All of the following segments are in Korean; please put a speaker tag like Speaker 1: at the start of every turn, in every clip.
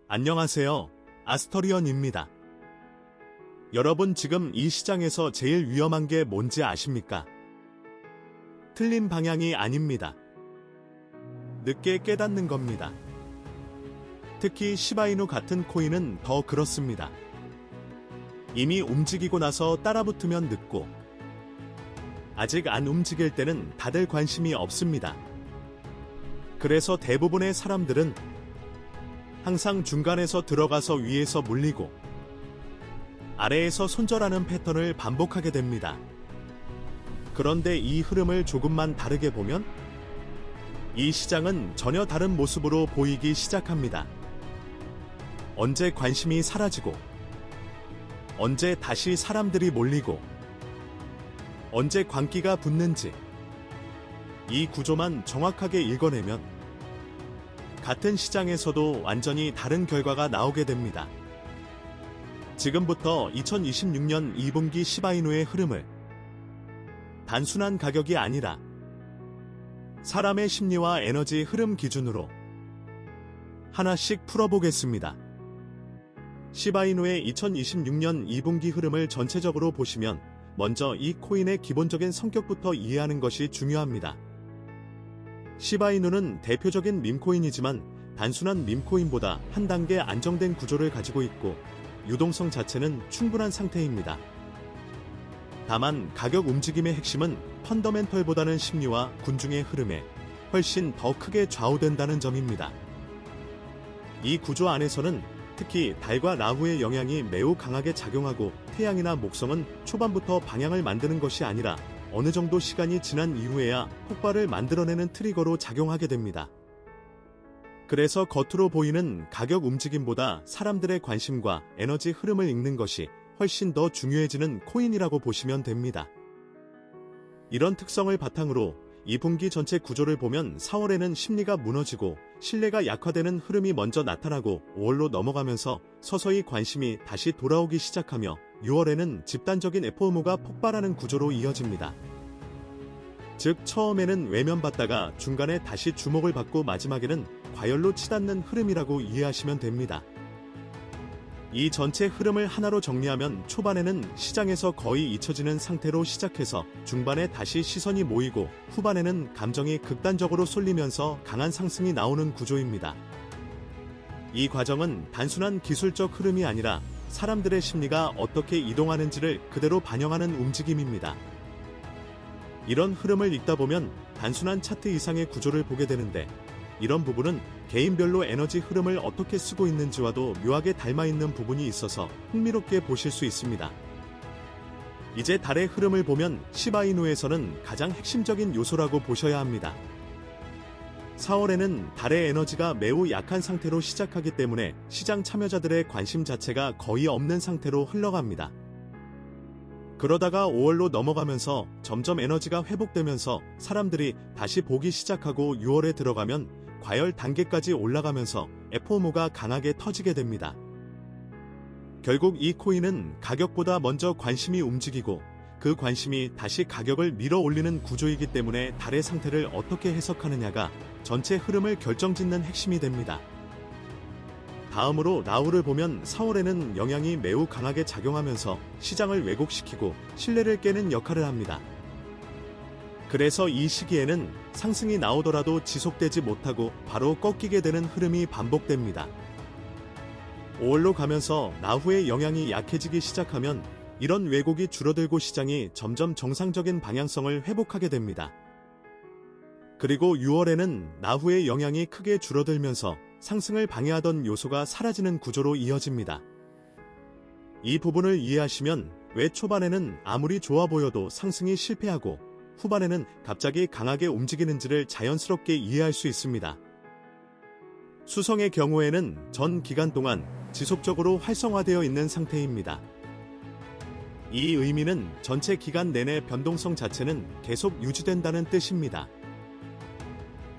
Speaker 1: 안녕하세요. 아스터리언입니다. 여러분 지금 이 시장에서 제일 위험한 게 뭔지 아십니까? 틀린 방향이 아닙니다. 늦게 깨닫는 겁니다. 특히 시바이누 같은 코인은 더 그렇습니다. 이미 움직이고 나서 따라붙으면 늦고 아직 안 움직일 때는 다들 관심이 없습니다. 그래서 대부분의 사람들은 항상 중간에서 들어가서 위에서 물리고 아래에서 손절하는 패턴을 반복하게 됩니다. 그런데 이 흐름을 조금만 다르게 보면 이 시장은 전혀 다른 모습으로 보이기 시작합니다. 언제 관심이 사라지고 언제 다시 사람들이 몰리고 언제 광기가 붙는지 이 구조만 정확하게 읽어내면 같은 시장에서도 완전히 다른 결과가 나오게 됩니다. 지금부터 2026년 2분기 시바이누의 흐름을 단순한 가격이 아니라 사람의 심리와 에너지 흐름 기준으로 하나씩 풀어보겠습니다. 시바이누의 2026년 2분기 흐름을 전체적으로 보시면 먼저 이 코인의 기본적인 성격부터 이해하는 것이 중요합니다. 시바이누는 대표적인 밈코인이지만 단순한 밈코인보다 한 단계 안정된 구조를 가지고 있고 유동성 자체는 충분한 상태입니다. 다만 가격 움직임의 핵심은 펀더멘털보다는 심리와 군중의 흐름에 훨씬 더 크게 좌우된다는 점입니다. 이 구조 안에서는 특히 달과 라후의 영향이 매우 강하게 작용하고 태양이나 목성은 초반부터 방향을 만드는 것이 아니라 어느 정도 시간이 지난 이후에야 폭발을 만들어내는 트리거로 작용하게 됩니다. 그래서 겉으로 보이는 가격 움직임보다 사람들의 관심과 에너지 흐름을 읽는 것이 훨씬 더 중요해지는 코인이라고 보시면 됩니다. 이런 특성을 바탕으로 2분기 전체 구조를 보면 4월에는 심리가 무너지고 신뢰가 약화되는 흐름이 먼저 나타나고 5월로 넘어가면서 서서히 관심이 다시 돌아오기 시작하며 6월에는 집단적인 FOMO가 폭발하는 구조로 이어집니다. 즉 처음에는 외면받다가 중간에 다시 주목을 받고 마지막에는 과열로 치닫는 흐름이라고 이해하시면 됩니다. 이 전체 흐름을 하나로 정리하면 초반에는 시장에서 거의 잊혀지는 상태로 시작해서 중반에 다시 시선이 모이고 후반에는 감정이 극단적으로 쏠리면서 강한 상승이 나오는 구조입니다. 이 과정은 단순한 기술적 흐름이 아니라 사람들의 심리가 어떻게 이동하는지를 그대로 반영하는 움직임입니다. 이런 흐름을 읽다 보면 단순한 차트 이상의 구조를 보게 되는데 이런 부분은 개인별로 에너지 흐름을 어떻게 쓰고 있는지와도 묘하게 닮아있는 부분이 있어서 흥미롭게 보실 수 있습니다. 이제 달의 흐름을 보면 시바이누에서는 가장 핵심적인 요소라고 보셔야 합니다. 4월에는 달의 에너지가 매우 약한 상태로 시작하기 때문에 시장 참여자들의 관심 자체가 거의 없는 상태로 흘러갑니다. 그러다가 5월로 넘어가면서 점점 에너지가 회복되면서 사람들이 다시 보기 시작하고 6월에 들어가면 과열 단계까지 올라가면서 FOMO가 강하게 터지게 됩니다. 결국 이 코인은 가격보다 먼저 관심이 움직이고 그 관심이 다시 가격을 밀어 올리는 구조이기 때문에 달의 상태를 어떻게 해석하느냐가 전체 흐름을 결정짓는 핵심이 됩니다. 다음으로 라후를 보면 4월에는 영향이 매우 강하게 작용하면서 시장을 왜곡시키고 신뢰를 깨는 역할을 합니다. 그래서 이 시기에는 상승이 나오더라도 지속되지 못하고 바로 꺾이게 되는 흐름이 반복됩니다. 5월로 가면서 라후의 영향이 약해지기 시작하면 이런 왜곡이 줄어들고 시장이 점점 정상적인 방향성을 회복하게 됩니다. 그리고 6월에는 라후의 영향이 크게 줄어들면서 상승을 방해하던 요소가 사라지는 구조로 이어집니다. 이 부분을 이해하시면 왜 초반에는 아무리 좋아 보여도 상승이 실패하고 후반에는 갑자기 강하게 움직이는지를 자연스럽게 이해할 수 있습니다. 수성의 경우에는 전 기간 동안 지속적으로 활성화되어 있는 상태입니다. 이 의미는 전체 기간 내내 변동성 자체는 계속 유지된다는 뜻입니다.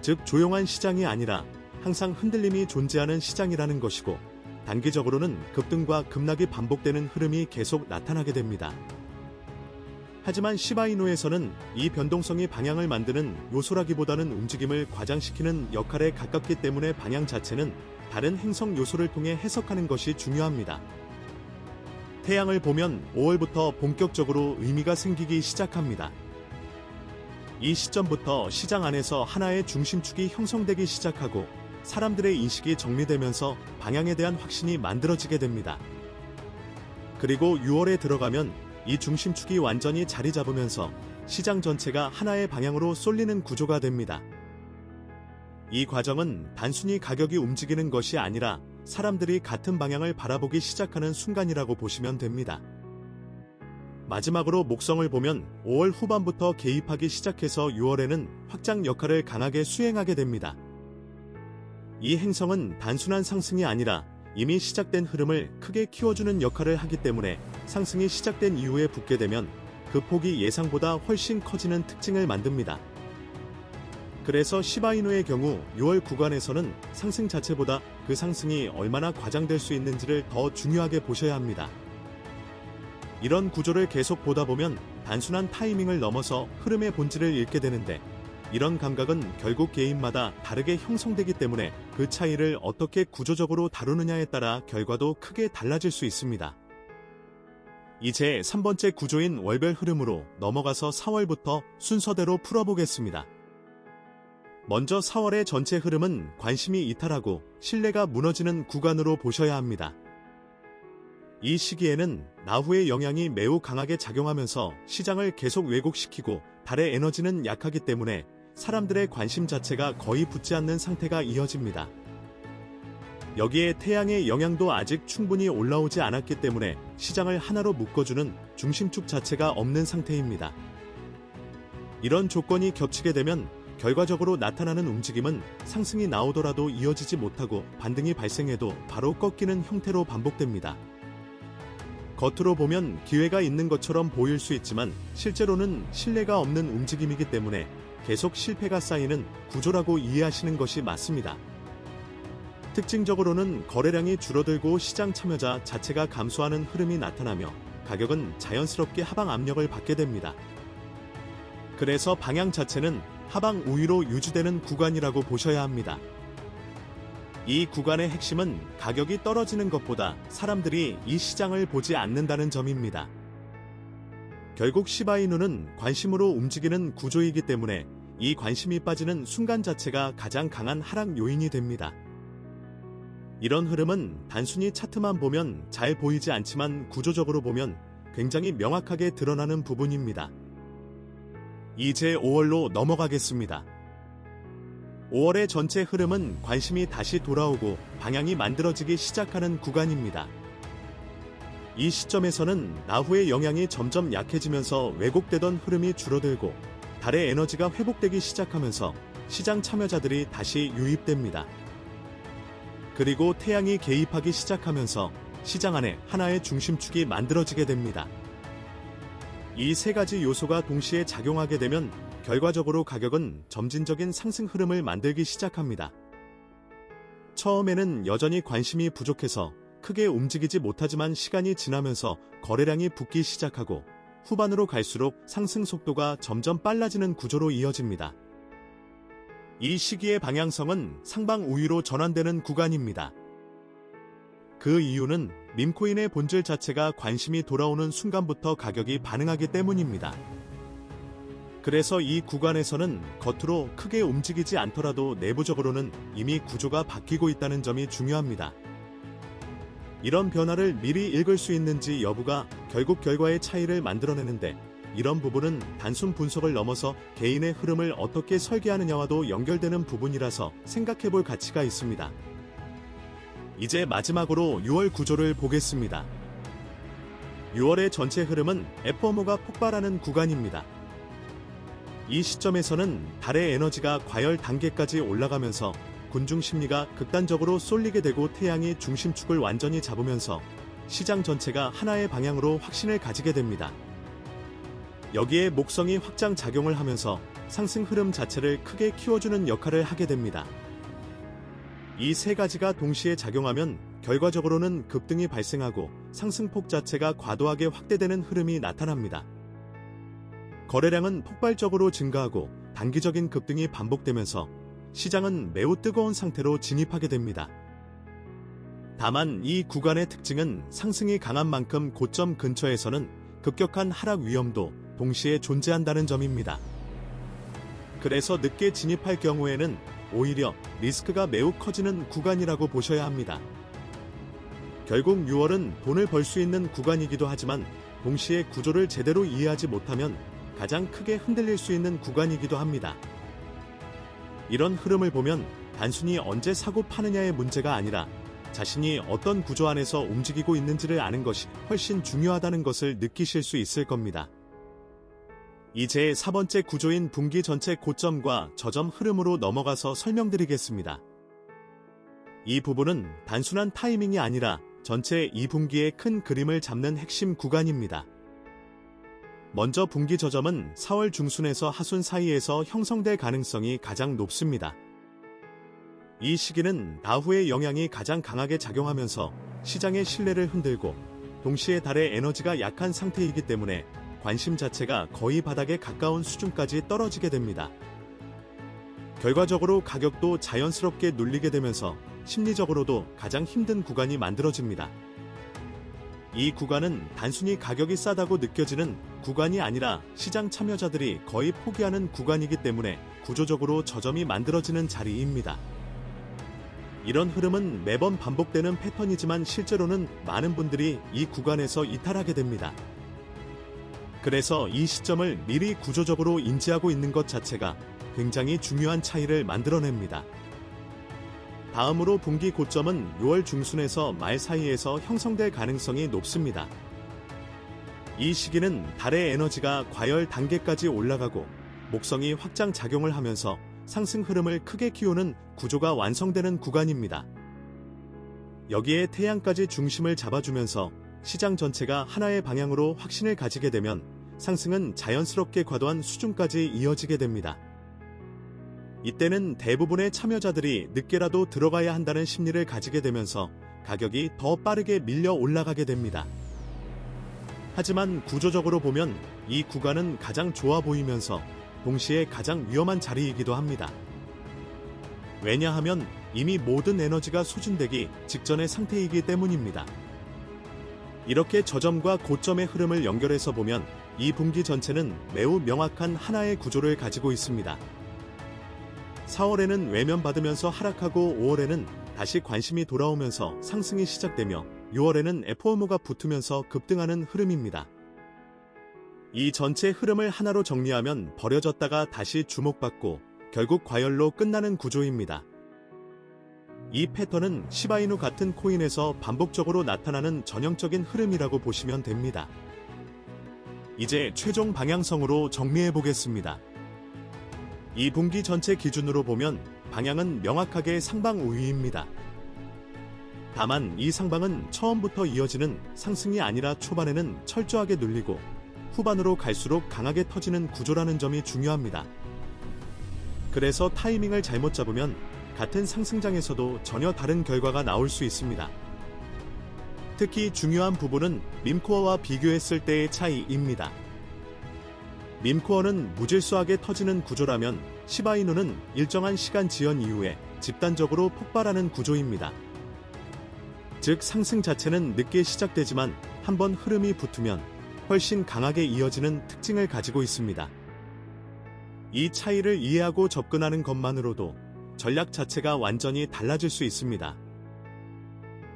Speaker 1: 즉 조용한 시장이 아니라 항상 흔들림이 존재하는 시장이라는 것이고 단기적으로는 급등과 급락이 반복되는 흐름이 계속 나타나게 됩니다. 하지만 시바이누에서는 이 변동성이 방향을 만드는 요소라기보다는 움직임을 과장시키는 역할에 가깝기 때문에 방향 자체는 다른 행성 요소를 통해 해석하는 것이 중요합니다. 태양을 보면 5월부터 본격적으로 의미가 생기기 시작합니다. 이 시점부터 시장 안에서 하나의 중심축이 형성되기 시작하고 사람들의 인식이 정리되면서 방향에 대한 확신이 만들어지게 됩니다. 그리고 6월에 들어가면 이 중심축이 완전히 자리 잡으면서 시장 전체가 하나의 방향으로 쏠리는 구조가 됩니다. 이 과정은 단순히 가격이 움직이는 것이 아니라 사람들이 같은 방향을 바라보기 시작하는 순간이라고 보시면 됩니다. 마지막으로 목성을 보면 5월 후반부터 개입하기 시작해서 6월에는 확장 역할을 강하게 수행하게 됩니다. 이 행성은 단순한 상승이 아니라 이미 시작된 흐름을 크게 키워주는 역할을 하기 때문에 상승이 시작된 이후에 붙게 되면 그 폭이 예상보다 훨씬 커지는 특징을 만듭니다. 그래서 시바이누의 경우 6월 구간에서는 상승 자체보다 그 상승이 얼마나 과장될 수 있는지를 더 중요하게 보셔야 합니다. 이런 구조를 계속 보다 보면 단순한 타이밍을 넘어서 흐름의 본질을 읽게 되는데, 이런 감각은 결국 개인마다 다르게 형성되기 때문에 그 차이를 어떻게 구조적으로 다루느냐에 따라 결과도 크게 달라질 수 있습니다. 이제 3번째 구조인 월별 흐름으로 넘어가서 4월부터 순서대로 풀어보겠습니다. 먼저 4월의 전체 흐름은 관심이 이탈하고 신뢰가 무너지는 구간으로 보셔야 합니다. 이 시기에는 라후의 영향이 매우 강하게 작용하면서 시장을 계속 왜곡시키고 달의 에너지는 약하기 때문에 사람들의 관심 자체가 거의 붙지 않는 상태가 이어집니다. 여기에 태양의 영향도 아직 충분히 올라오지 않았기 때문에 시장을 하나로 묶어주는 중심축 자체가 없는 상태입니다. 이런 조건이 겹치게 되면 결과적으로 나타나는 움직임은 상승이 나오더라도 이어지지 못하고 반등이 발생해도 바로 꺾이는 형태로 반복됩니다. 겉으로 보면 기회가 있는 것처럼 보일 수 있지만 실제로는 신뢰가 없는 움직임이기 때문에 계속 실패가 쌓이는 구조라고 이해하시는 것이 맞습니다. 특징적으로는 거래량이 줄어들고 시장 참여자 자체가 감소하는 흐름이 나타나며 가격은 자연스럽게 하방 압력을 받게 됩니다. 그래서 방향 자체는 하방 우위로 유지되는 구간이라고 보셔야 합니다. 이 구간의 핵심은 가격이 떨어지는 것보다 사람들이 이 시장을 보지 않는다는 점입니다. 결국 시바이누는 관심으로 움직이는 구조이기 때문에 이 관심이 빠지는 순간 자체가 가장 강한 하락 요인이 됩니다. 이런 흐름은 단순히 차트만 보면 잘 보이지 않지만 구조적으로 보면 굉장히 명확하게 드러나는 부분입니다. 이제 5월로 넘어가겠습니다. 5월의 전체 흐름은 관심이 다시 돌아오고 방향이 만들어지기 시작하는 구간입니다. 이 시점에서는 라후의 영향이 점점 약해지면서 왜곡되던 흐름이 줄어들고 달의 에너지가 회복되기 시작하면서 시장 참여자들이 다시 유입됩니다. 그리고 태양이 개입하기 시작하면서 시장 안에 하나의 중심축이 만들어지게 됩니다. 이 세 가지 요소가 동시에 작용하게 되면 결과적으로 가격은 점진적인 상승 흐름을 만들기 시작합니다. 처음에는 여전히 관심이 부족해서 크게 움직이지 못하지만 시간이 지나면서 거래량이 붙기 시작하고 후반으로 갈수록 상승 속도가 점점 빨라지는 구조로 이어집니다. 이 시기의 방향성은 상방 우위로 전환되는 구간입니다. 그 이유는 밈코인의 본질 자체가 관심이 돌아오는 순간부터 가격이 반응하기 때문입니다. 그래서 이 구간에서는 겉으로 크게 움직이지 않더라도 내부적으로는 이미 구조가 바뀌고 있다는 점이 중요합니다. 이런 변화를 미리 읽을 수 있는지 여부가 결국 결과의 차이를 만들어내는데, 이런 부분은 단순 분석을 넘어서 개인의 흐름을 어떻게 설계하느냐와도 연결되는 부분이라서 생각해볼 가치가 있습니다. 이제 마지막으로 6월 구조를 보겠습니다. 6월의 전체 흐름은 FOMO가 폭발하는 구간입니다. 이 시점에서는 달의 에너지가 과열 단계까지 올라가면서 군중 심리가 극단적으로 쏠리게 되고 태양이 중심축을 완전히 잡으면서 시장 전체가 하나의 방향으로 확신을 가지게 됩니다. 여기에 목성이 확장 작용을 하면서 상승 흐름 자체를 크게 키워주는 역할을 하게 됩니다. 이 세 가지가 동시에 작용하면 결과적으로는 급등이 발생하고 상승폭 자체가 과도하게 확대되는 흐름이 나타납니다. 거래량은 폭발적으로 증가하고 단기적인 급등이 반복되면서 시장은 매우 뜨거운 상태로 진입하게 됩니다. 다만 이 구간의 특징은 상승이 강한 만큼 고점 근처에서는 급격한 하락 위험도 동시에 존재한다는 점입니다. 그래서 늦게 진입할 경우에는 오히려 리스크가 매우 커지는 구간이라고 보셔야 합니다. 결국 6월은 돈을 벌 수 있는 구간이기도 하지만 동시에 구조를 제대로 이해하지 못하면 가장 크게 흔들릴 수 있는 구간이기도 합니다. 이런 흐름을 보면 단순히 언제 사고 파느냐의 문제가 아니라 자신이 어떤 구조 안에서 움직이고 있는지를 아는 것이 훨씬 중요하다는 것을 느끼실 수 있을 겁니다. 이제 4번째 구조인 분기 전체 고점과 저점 흐름으로 넘어가서 설명드리겠습니다. 이 부분은 단순한 타이밍이 아니라 전체 2분기의 큰 그림을 잡는 핵심 구간입니다. 먼저 분기 저점은 4월 중순에서 하순 사이에서 형성될 가능성이 가장 높습니다. 이 시기는 라후의 영향이 가장 강하게 작용하면서 시장의 신뢰를 흔들고 동시에 달의 에너지가 약한 상태이기 때문에 관심 자체가 거의 바닥에 가까운 수준까지 떨어지게 됩니다. 결과적으로 가격도 자연스럽게 눌리게 되면서 심리적으로도 가장 힘든 구간이 만들어집니다. 이 구간은 단순히 가격이 싸다고 느껴지는 구간이 아니라 시장 참여자들이 거의 포기하는 구간이기 때문에 구조적으로 저점이 만들어지는 자리입니다. 이런 흐름은 매번 반복되는 패턴이지만 실제로는 많은 분들이 이 구간에서 이탈하게 됩니다. 그래서 이 시점을 미리 구조적으로 인지하고 있는 것 자체가 굉장히 중요한 차이를 만들어냅니다. 다음으로 분기 고점은 6월 중순에서 말 사이에서 형성될 가능성이 높습니다. 이 시기는 달의 에너지가 과열 단계까지 올라가고 목성이 확장 작용을 하면서 상승 흐름을 크게 키우는 구조가 완성되는 구간입니다. 여기에 태양까지 중심을 잡아주면서 시장 전체가 하나의 방향으로 확신을 가지게 되면 상승은 자연스럽게 과도한 수준까지 이어지게 됩니다. 이때는 대부분의 참여자들이 늦게라도 들어가야 한다는 심리를 가지게 되면서 가격이 더 빠르게 밀려 올라가게 됩니다. 하지만 구조적으로 보면 이 구간은 가장 좋아 보이면서 동시에 가장 위험한 자리이기도 합니다. 왜냐하면 이미 모든 에너지가 소진되기 직전의 상태이기 때문입니다. 이렇게 저점과 고점의 흐름을 연결해서 보면 이 분기 전체는 매우 명확한 하나의 구조를 가지고 있습니다. 4월에는 외면받으면서 하락하고 5월에는 다시 관심이 돌아오면서 상승이 시작되며 6월에는 FOMO가 붙으면서 급등하는 흐름입니다. 이 전체 흐름을 하나로 정리하면 버려졌다가 다시 주목받고 결국 과열로 끝나는 구조입니다. 이 패턴은 시바이누 같은 코인에서 반복적으로 나타나는 전형적인 흐름이라고 보시면 됩니다. 이제 최종 방향성으로 정리해 보겠습니다. 이 분기 전체 기준으로 보면 방향은 명확하게 상방 우위입니다. 다만 이 상방은 처음부터 이어지는 상승이 아니라 초반에는 철저하게 눌리고 후반으로 갈수록 강하게 터지는 구조라는 점이 중요합니다. 그래서 타이밍을 잘못 잡으면 같은 상승장에서도 전혀 다른 결과가 나올 수 있습니다. 특히 중요한 부분은 밈코어와 비교했을 때의 차이입니다. 밈코어는 무질서하게 터지는 구조라면 시바이누는 일정한 시간 지연 이후에 집단적으로 폭발하는 구조입니다. 즉 상승 자체는 늦게 시작되지만 한번 흐름이 붙으면 훨씬 강하게 이어지는 특징을 가지고 있습니다. 이 차이를 이해하고 접근하는 것만으로도 전략 자체가 완전히 달라질 수 있습니다.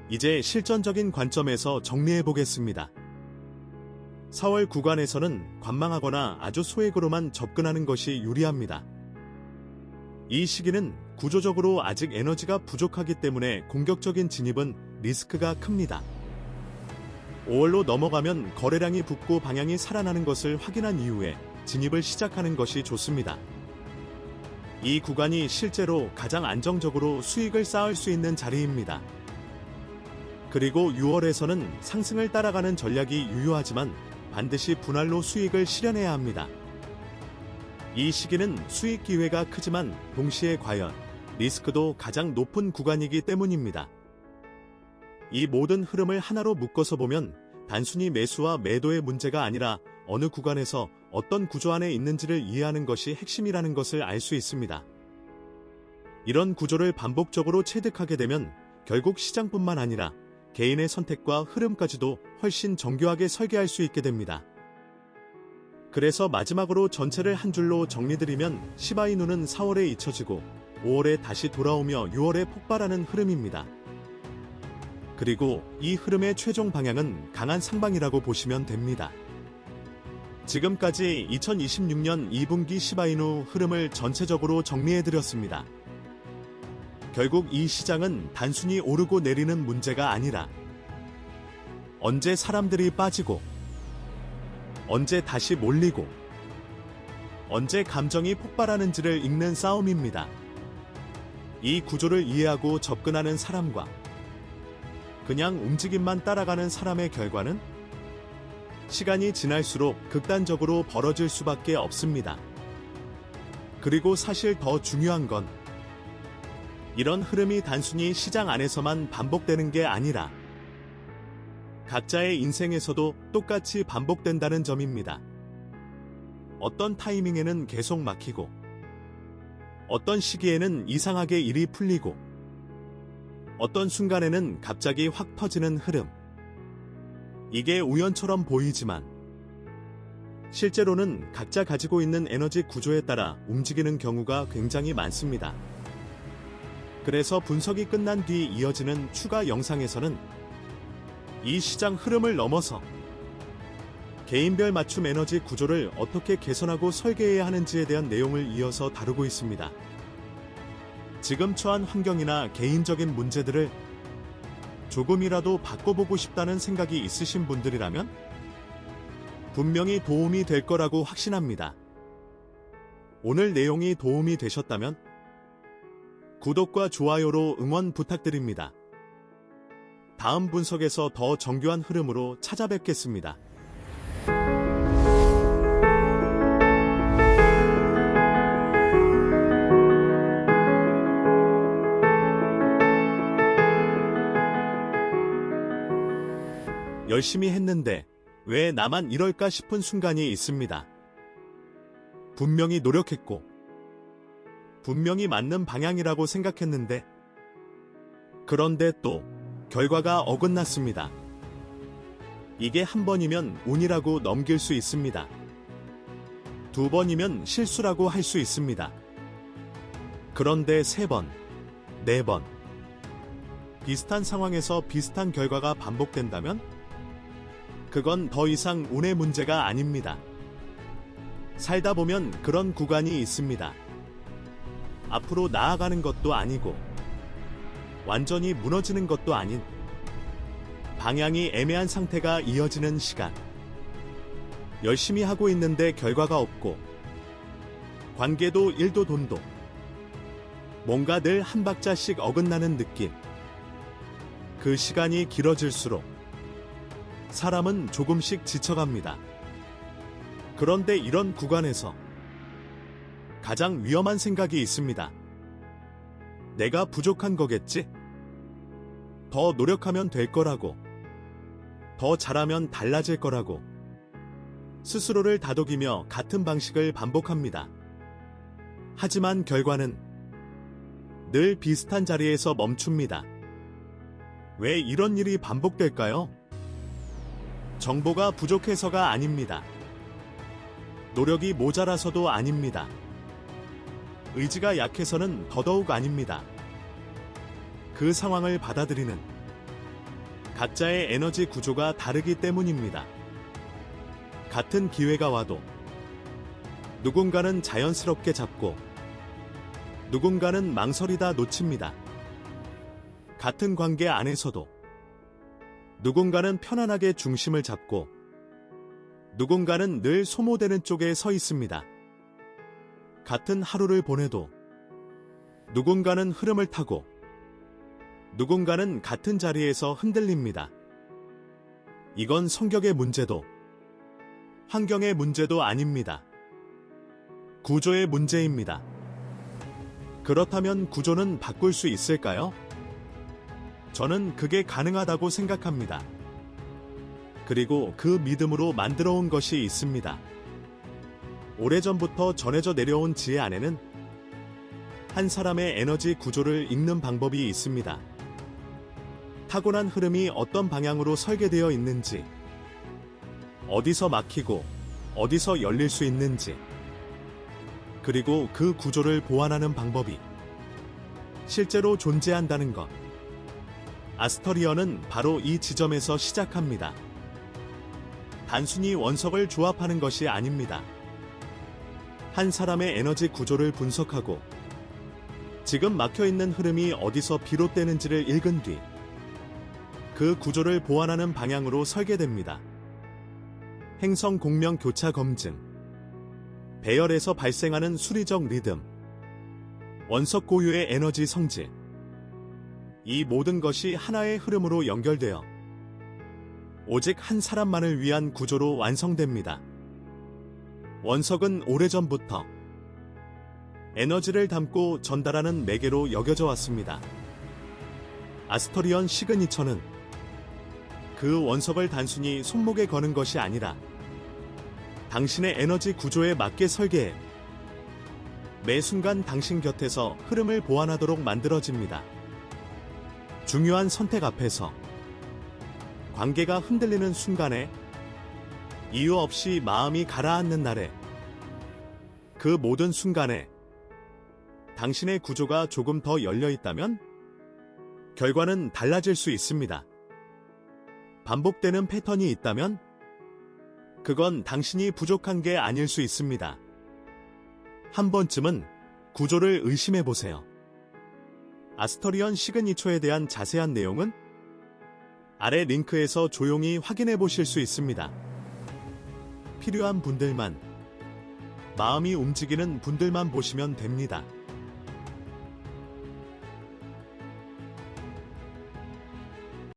Speaker 1: 이제 실전적인 관점에서 정리해 보겠습니다. 4월 구간에서는 관망하거나 아주 소액으로만 접근하는 것이 유리합니다. 이 시기는 구조적으로 아직 에너지가 부족하기 때문에 공격적인 진입은 리스크가 큽니다. 5월로 넘어가면 거래량이 붙고 방향이 살아나는 것을 확인한 이후에 진입을 시작하는 것이 좋습니다. 이 구간이 실제로 가장 안정적으로 수익을 쌓을 수 있는 자리입니다. 그리고 6월에서는 상승을 따라가는 전략이 유효하지만 반드시 분할로 수익을 실현해야 합니다. 이 시기는 수익 기회가 크지만 동시에 과연 리스크도 가장 높은 구간이기 때문입니다. 이 모든 흐름을 하나로 묶어서 보면 단순히 매수와 매도의 문제가 아니라 어느 구간에서 어떤 구조 안에 있는지를 이해하는 것이 핵심이라는 것을 알 수 있습니다. 이런 구조를 반복적으로 체득하게 되면 결국 시장뿐만 아니라 개인의 선택과 흐름까지도 훨씬 정교하게 설계할 수 있게 됩니다. 그래서 마지막으로 전체를 한 줄로 정리드리면 시바이누는 4월에 잊혀지고 5월에 다시 돌아오며 6월에 폭발하는 흐름입니다. 그리고 이 흐름의 최종 방향은 강한 상방이라고 보시면 됩니다. 지금까지 2026년 2분기 시바이누 흐름을 전체적으로 정리해드렸습니다. 결국 이 시장은 단순히 오르고 내리는 문제가 아니라 언제 사람들이 빠지고 언제 다시 몰리고 언제 감정이 폭발하는지를 읽는 싸움입니다. 이 구조를 이해하고 접근하는 사람과 그냥 움직임만 따라가는 사람의 결과는 시간이 지날수록 극단적으로 벌어질 수밖에 없습니다. 그리고 사실 더 중요한 건 이런 흐름이 단순히 시장 안에서만 반복되는 게 아니라 각자의 인생에서도 똑같이 반복된다는 점입니다. 어떤 타이밍에는 계속 막히고 어떤 시기에는 이상하게 일이 풀리고 어떤 순간에는 갑자기 확 터지는 흐름. 이게 우연처럼 보이지만 실제로는 각자 가지고 있는 에너지 구조에 따라 움직이는 경우가 굉장히 많습니다. 그래서 분석이 끝난 뒤 이어지는 추가 영상에서는 이 시장 흐름을 넘어서 개인별 맞춤 에너지 구조를 어떻게 개선하고 설계해야 하는지에 대한 내용을 이어서 다루고 있습니다. 지금 처한 환경이나 개인적인 문제들을 조금이라도 바꿔보고 싶다는 생각이 있으신 분들이라면 분명히 도움이 될 거라고 확신합니다. 오늘 내용이 도움이 되셨다면 구독과 좋아요로 응원 부탁드립니다. 다음 분석에서 더 정교한 흐름으로 찾아뵙겠습니다. 열심히 했는데 왜 나만 이럴까 싶은 순간이 있습니다. 분명히 노력했고 분명히 맞는 방향이라고 생각했는데 그런데 또 결과가 어긋났습니다. 이게 한 번이면 운이라고 넘길 수 있습니다. 두 번이면 실수라고 할 수 있습니다. 그런데 세 번, 네 번 비슷한 상황에서 비슷한 결과가 반복된다면 그건 더 이상 운의 문제가 아닙니다. 살다 보면 그런 구간이 있습니다. 앞으로 나아가는 것도 아니고 완전히 무너지는 것도 아닌 방향이 애매한 상태가 이어지는 시간. 열심히 하고 있는데 결과가 없고 관계도 일도 돈도 뭔가 늘 한 박자씩 어긋나는 느낌. 그 시간이 길어질수록 사람은 조금씩 지쳐갑니다. 그런데 이런 구간에서 가장 위험한 생각이 있습니다. 내가 부족한 거겠지? 더 노력하면 될 거라고. 더 잘하면 달라질 거라고. 스스로를 다독이며 같은 방식을 반복합니다. 하지만 결과는 늘 비슷한 자리에서 멈춥니다. 왜 이런 일이 반복될까요? 정보가 부족해서가 아닙니다. 노력이 모자라서도 아닙니다. 의지가 약해서는 더더욱 아닙니다. 그 상황을 받아들이는 각자의 에너지 구조가 다르기 때문입니다. 같은 기회가 와도 누군가는 자연스럽게 잡고 누군가는 망설이다 놓칩니다. 같은 관계 안에서도 누군가는 편안하게 중심을 잡고 누군가는 늘 소모되는 쪽에 서 있습니다. 같은 하루를 보내도 누군가는 흐름을 타고 누군가는 같은 자리에서 흔들립니다. 이건 성격의 문제도 환경의 문제도 아닙니다. 구조의 문제입니다. 그렇다면 구조는 바꿀 수 있을까요? 저는 그게 가능하다고 생각합니다. 그리고 그 믿음으로 만들어 온 것이 있습니다. 오래전부터 전해져 내려온 지혜 안에는 한 사람의 에너지 구조를 읽는 방법이 있습니다. 타고난 흐름이 어떤 방향으로 설계되어 있는지, 어디서 막히고 어디서 열릴 수 있는지, 그리고 그 구조를 보완하는 방법이 실제로 존재한다는 것. 아스터리언은 바로 이 지점에서 시작합니다. 단순히 원석을 조합하는 것이 아닙니다. 한 사람의 에너지 구조를 분석하고 지금 막혀있는 흐름이 어디서 비롯되는지를 읽은 뒤 그 구조를 보완하는 방향으로 설계됩니다. 행성 공명 교차 검증, 배열에서 발생하는 수리적 리듬, 원석 고유의 에너지 성질, 이 모든 것이 하나의 흐름으로 연결되어 오직 한 사람만을 위한 구조로 완성됩니다. 원석은 오래전부터 에너지를 담고 전달하는 매개로 여겨져 왔습니다. 아스터리언 시그니처는 그 원석을 단순히 손목에 거는 것이 아니라 당신의 에너지 구조에 맞게 설계해 매 순간 당신 곁에서 흐름을 보완하도록 만들어집니다. 중요한 선택 앞에서, 관계가 흔들리는 순간에, 이유 없이 마음이 가라앉는 날에, 그 모든 순간에 당신의 구조가 조금 더 열려 있다면 결과는 달라질 수 있습니다. 반복되는 패턴이 있다면 그건 당신이 부족한 게 아닐 수 있습니다. 한 번쯤은 구조를 의심해 보세요. 아스터리언 시그니처에 대한 자세한 내용은 아래 링크에서 조용히 확인해 보실 수 있습니다. 필요한 분들만, 마음이 움직이는 분들만 보시면 됩니다.